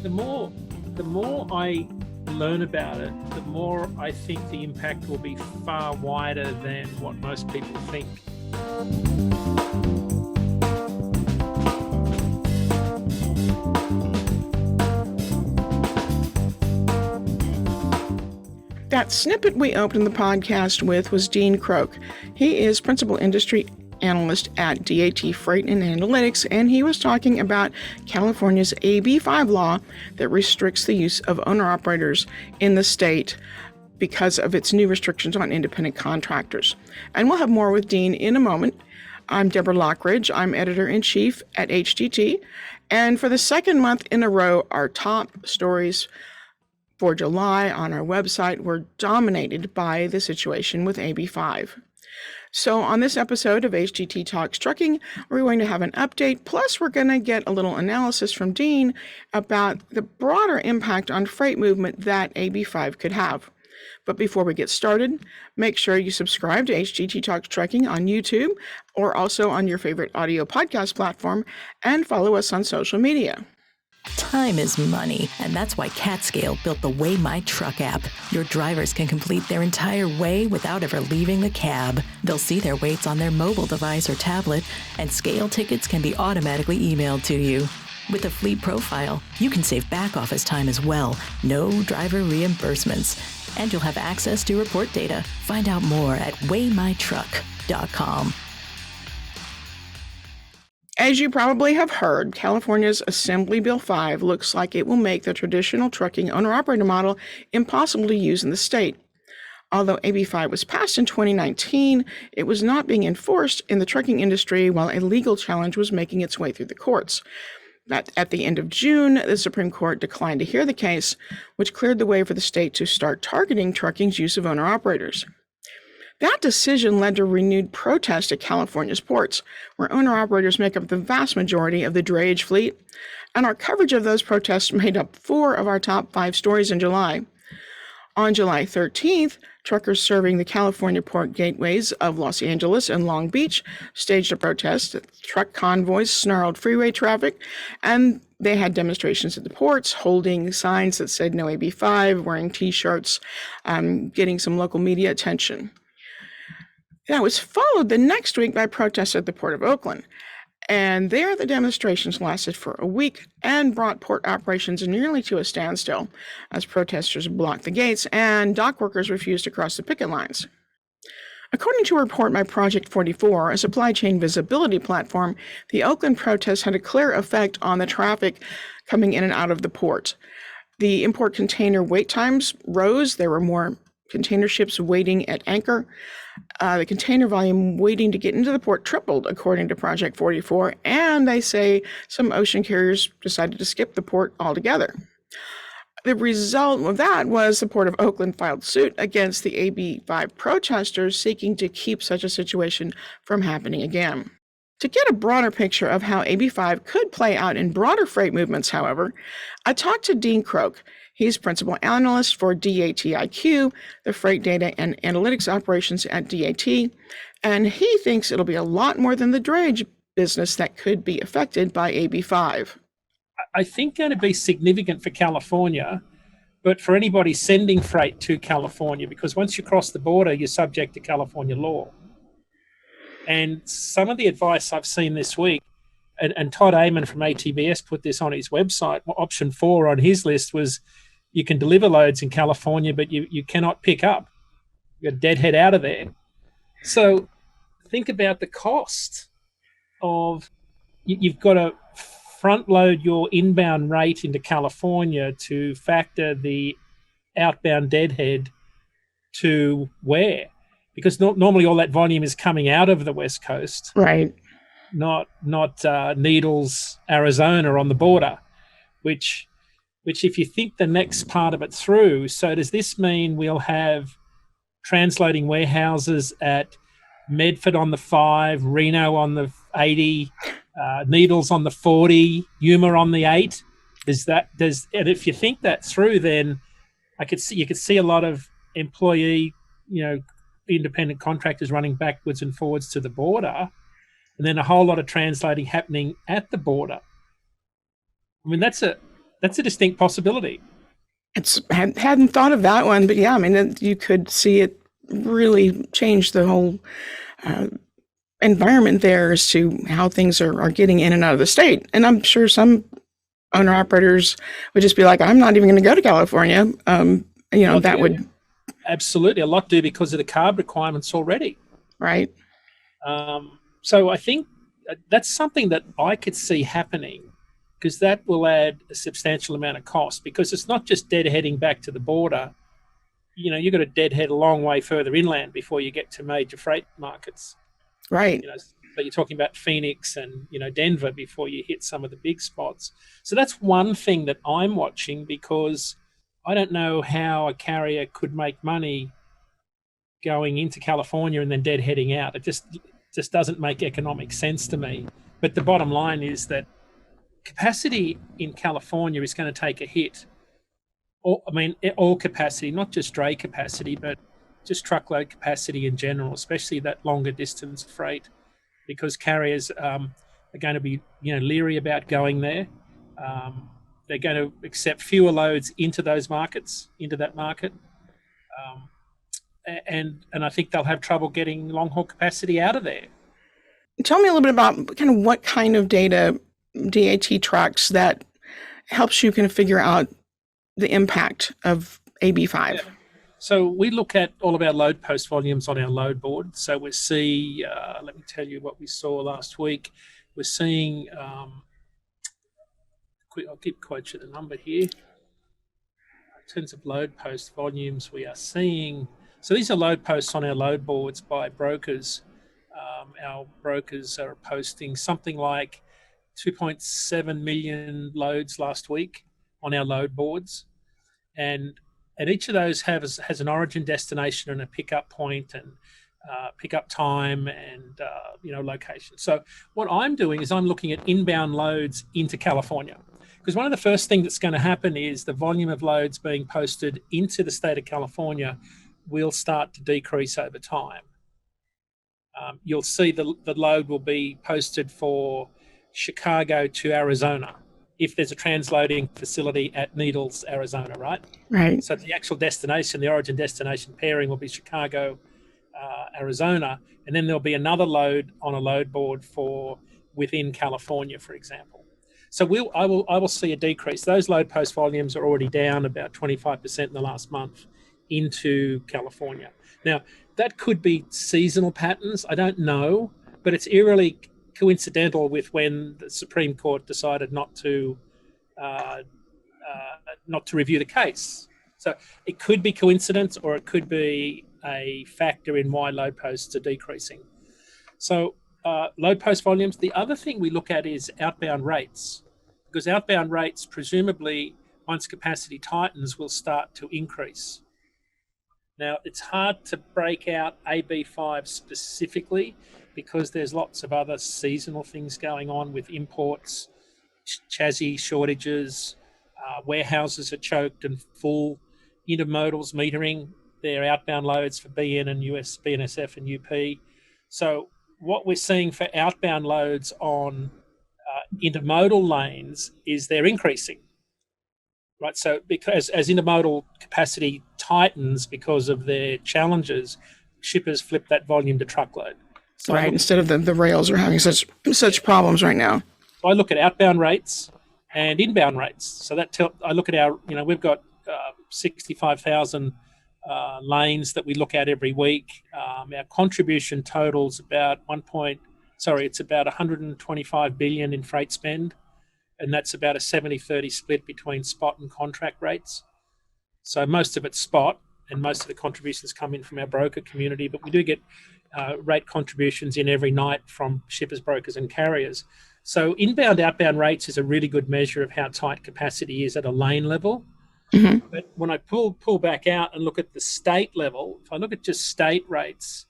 The more I learn about it, the more I think the impact will be far wider than what most people think. That snippet we opened the podcast with was Dean Croke. He is Principal Industry Analyst at DAT Freight Analytics, and he was talking about California's AB5 law that restricts the use of owner-operators in the state because of its new restrictions on independent contractors. And we'll have more with Dean in a moment. I'm Deborah Lockridge. I'm Editor-in-Chief at HGT. And for the second month in a row, our top stories for July on our website were dominated by the situation with AB5. So on this episode of HGT Talks Trucking, we're going to have an update, plus we're going to get a little analysis from Dean about the broader impact on freight movement that AB5 could have. But before we get started, make sure you subscribe to HGT Talks Trucking on YouTube or also on your favorite audio podcast platform, and follow us on social media. Time is money, and that's why Catscale built the Weigh My Truck app. Your drivers can complete their entire weigh without ever leaving the cab. They'll see their weights on their mobile device or tablet, and scale tickets can be automatically emailed to you. With a fleet profile, you can save back office time as well. No driver reimbursements. And you'll have access to report data. Find out more at weightmytruck.com. As you probably have heard, California's Assembly Bill 5 looks like it will make the traditional trucking owner-operator model impossible to use in the state. Although AB5 was passed in 2019, it was not being enforced in the trucking industry while a legal challenge was making its way through the courts. At the end of June, the Supreme Court declined to hear the case, which cleared the way for the state to start targeting trucking's use of owner-operators. That decision led to renewed protest at California's ports, where owner-operators make up the vast majority of the drayage fleet, and our coverage of those protests made up 4 of our top 5 stories in July. On July 13th, truckers serving the California port gateways of Los Angeles and Long Beach staged a protest. Truck convoys snarled freeway traffic, and they had demonstrations at the ports, holding signs that said no AB5, wearing T-shirts, getting some local media attention. That was followed the next week by protests at the Port of Oakland. And there the demonstrations lasted for a week and brought port operations nearly to a standstill as protesters blocked the gates and dock workers refused to cross the picket lines. According to a report by Project 44, a supply chain visibility platform, the Oakland protests had a clear effect on the traffic coming in and out of the port. The import container wait times rose. There were more container ships waiting at anchor. The container volume waiting to get into the port tripled, according to Project 44, and they say some ocean carriers decided to skip the port altogether. The result of that was the Port of Oakland filed suit against the AB5 protesters, seeking to keep such a situation from happening again. To get a broader picture of how AB5 could play out in broader freight movements, however, I talked to Dean Croke. He's Principal Analyst for DATIQ, the freight data and analytics operations at DAT, and he thinks it'll be a lot more than the drayage business that could be affected by AB5. I think going to be significant for California, but for anybody sending freight to California, because once you cross the border, you're subject to California law. And some of the advice I've seen this week, and Todd Amon from ATBS put this on his website, option 4 on his list was you can deliver loads in California, but you cannot pick up. You're deadhead out of there. So think about the cost of, you've got to front load your inbound rate into California to factor the outbound deadhead to where? Because normally all that volume is coming out of the West Coast. Right. Not Needles, Arizona on the border, which if you think the next part of it through, so does this mean we'll have transloading warehouses at Medford on the 5, Reno on the 80, Needles on the 40, Yuma on the 8? And if you think that through, then you could see a lot of employee, independent contractors running backwards and forwards to the border, and then a whole lot of translating happening at the border. I mean, that's a That's a distinct possibility. Hadn't thought of that one, but yeah, I mean, you could see it really change the whole environment there as to how things are getting in and out of the state. And I'm sure some owner operators would just be like, I'm not even going to go to California. That would. Absolutely. A lot do because of the CARB requirements already. Right. So I think that's something that I could see happening, because that will add a substantial amount of cost, because it's not just deadheading back to the border. You've got to deadhead a long way further inland before you get to major freight markets. Right. But you're talking about Phoenix and, Denver before you hit some of the big spots. So that's one thing that I'm watching, because I don't know how a carrier could make money going into California and then deadheading out. It just doesn't make economic sense to me. But the bottom line is that capacity in California is going to take a hit. All capacity, not just dray capacity, but just truckload capacity in general, especially that longer distance freight, because carriers are going to be leery about going there. They're going to accept fewer loads into that market, and I think they'll have trouble getting long haul capacity out of there. Tell me a little bit about kind of what kind of data DAT tracks that helps you kind of figure out the impact of AB5. Yeah. So we look at all of our load post volumes on our load board. So we see, let me tell you what we saw last week. We're seeing, I'll quote you the number here. In terms of load post volumes, we are seeing, so these are load posts on our load boards by brokers. Our brokers are posting something like 2.7 million loads last week on our load boards. And each of those has an origin destination and a pickup point and pickup time and location. So what I'm doing is I'm looking at inbound loads into California, because one of the first things that's going to happen is the volume of loads being posted into the state of California will start to decrease over time. You'll see the load will be posted for Chicago to Arizona if there's a transloading facility at Needles, Arizona, right? Right. So the actual destination, the origin destination pairing will be Chicago, Arizona, and then there'll be another load on a load board for within California, for example. So I will see a decrease. Those load post volumes are already down about 25% in the last month into California. Now, that could be seasonal patterns. I don't know, but it's eerily coincidental with when the Supreme Court decided not to review the case. So it could be coincidence, or it could be a factor in why load posts are decreasing. So load post volumes. The other thing we look at is outbound rates, because outbound rates, presumably, once capacity tightens, will start to increase. Now, it's hard to break out AB5 specifically, because there's lots of other seasonal things going on with imports, chassis shortages, warehouses are choked and full, intermodals metering their outbound loads for BN and US, BNSF and UP. So what we're seeing for outbound loads on intermodal lanes is they're increasing. Right, so because as intermodal capacity tightens because of their challenges, shippers flip that volume to truckload. So right, instead of the rails are having such problems right now. I look at outbound rates and inbound rates. So I look at our, we've got 65,000 lanes that we look at every week. Our contribution totals about it's about 125 billion in freight spend. And that's about a 70-30 split between spot and contract rates. So most of it's spot, and most of the contributions come in from our broker community, but we do get rate contributions in every night from shippers, brokers, and carriers. So inbound, outbound rates is a really good measure of how tight capacity is at a lane level. Mm-hmm. But when I pull back out and look at the state level, if I look at just state rates,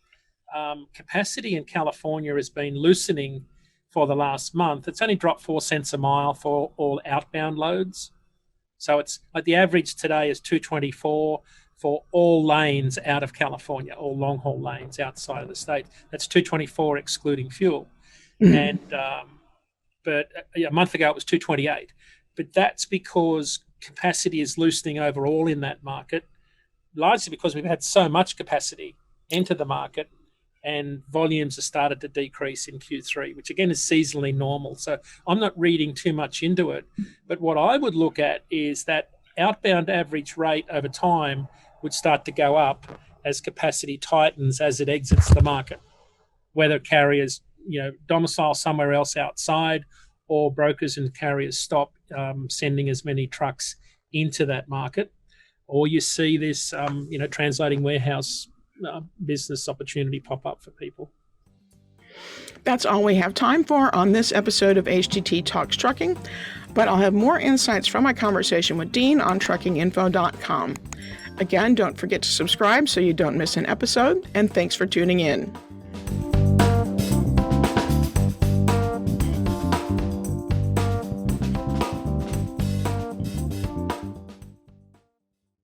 capacity in California has been loosening for the last month. It's only dropped 4 cents a mile for all outbound loads. So it's like the average today is 224 for all lanes out of California, all long haul lanes outside of the state. That's 224 excluding fuel. Mm-hmm. And but a month ago it was 228. but that's because capacity is loosening overall in that market, largely because we've had so much capacity enter the market and volumes have started to decrease in Q3, which again is seasonally normal. So I'm not reading too much into it. But what I would look at is that outbound average rate over time would start to go up as capacity tightens as it exits the market, whether carriers domicile somewhere else outside or brokers and carriers stop sending as many trucks into that market, or you see this translating warehouse business opportunity pop up for people. That's all we have time for on this episode of HTT Talks Trucking, but I'll have more insights from my conversation with Dean on truckinginfo.com. Again, don't forget to subscribe so you don't miss an episode, and thanks for tuning in.